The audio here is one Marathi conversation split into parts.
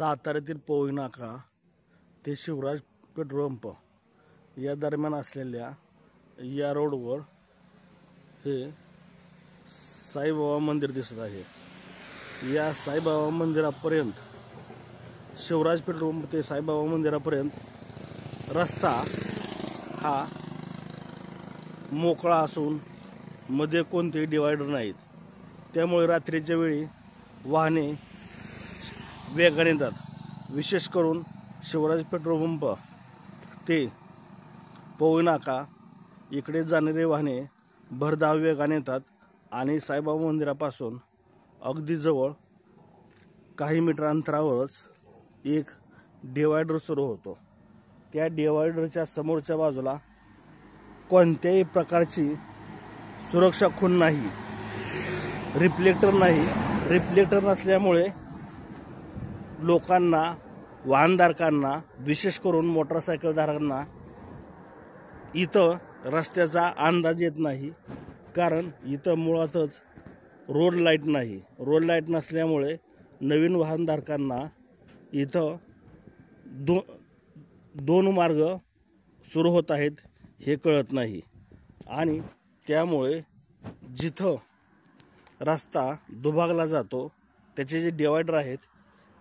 साताऱ्यातील पवई नाका ते शिवराज पेट्रोल पंप या दरम्यान असलेल्या या रोडवर हे साईबाबा मंदिर दिसत आहे। या साईबाबा मंदिरापर्यंत शिवराज पेट्रोल पंप ते साईबाबा मंदिरापर्यंत रस्ता हा मोकळा असून मध्ये कोणतेही डिवायडर नाहीत। त्यामुळे रात्रीच्या वेळी वाहने वेगाने येतात। विशेष करून शिवराज पेट्रोल पंप ते पवई नाका इकडे जाणारे वाहने भरधाव वेगाने येतात आणि साईबाबा मंदिरापासून अगदी जवळ काही मीटर अंतरावरच एक डिवायडर सुरू होतो। त्या डिवायडरच्या समोरच्या बाजूला कोणत्याही प्रकारची सुरक्षा खूण नाही, रिफ्लेक्टर नाही। रिफ्लेक्टर नसल्यामुळे लोकांना, वाहनधारकांना, विशेष करून मोटरसायकल धारकांना इथं रस्त्याचा अंदाज येत नाही। कारण इथं मुळातच रोड लाईट नाही। रोड लाईट नसल्यामुळे नवीन वाहनधारकांना इथं दोन मार्ग सुरू होत आहेत हे कळत नाही। आणि त्यामुळे जिथं रस्ता दुभागला जातो त्याचे जे डिवायडर आहेत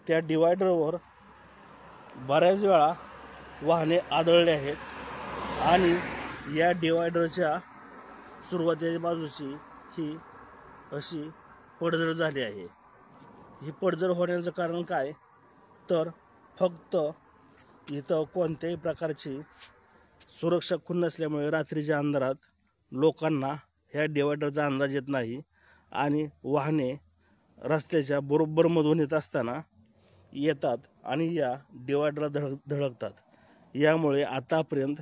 त्या डिवायडरवर बऱ्याच वेळा वाहने आदळले आहेत आणि या डिवायडरच्या सुरुवातीच्या बाजूची ही अशी पडझड झाली आहे। ही पडझड होण्याचं कारण काय तर फक्त इथं कोणत्याही प्रकारची सुरक्षा खूण नसल्यामुळे रात्रीच्या अंधारात लोकांना ह्या डिवायडरचा अंदाज येत नाही आणि वाहने रस्त्याच्या बरोबर मधून येत असताना येतात आणि या डिवायडरला धडकतात। यामुळे आतापर्यंत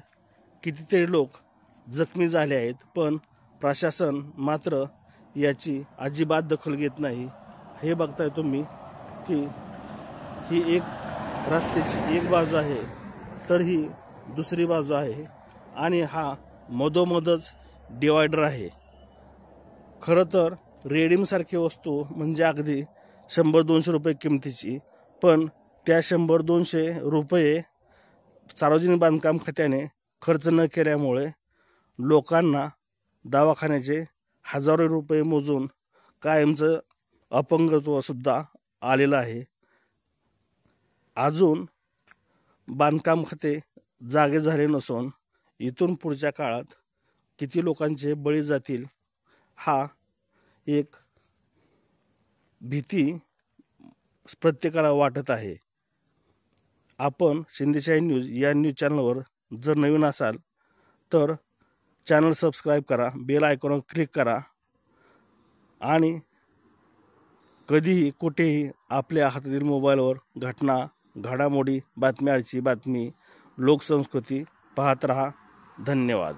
कितीतरी लोक जखमी झाले आहेत, पण प्रशासन मात्र याची अजिबात दखल घेत नाही। हे बघताय तुम्ही की ही एक रस्त्याची एक बाजू आहे तर ही दुसरी बाजू आहे आणि हा मधोमधच डिवायडर आहे। खरं तर रेडीमसारखी वस्तू म्हणजे अगदी 100-200 रुपये किमतीची, पण त्या 100-200 रुपये सार्वजनिक बांधकाम खात्याने खर्च न केल्यामुळे लोकांना दवाखान्याचे हजारो रुपये मोजून कायमचं अपंगत्व सुद्धा आलेलं आहे। अजून बांधकाम खाते जागे झाले नसून इथून पुढच्या काळात किती लोकांचे बळी जातील हा एक भीती प्रत्येकाला वाटत आहे। आपण शिंदेशाही न्यूज या न्यूज चॅनलवर जर नवीन असाल तर चॅनल सबस्क्राईब करा, बेल आयकॉनवर क्लिक करा आणि कधीही कुठेही आपल्या हातातील मोबाईलवर घटना, घडामोडी, बातम्याची बातमी, लोकसंस्कृती पाहत रहा। धन्यवाद।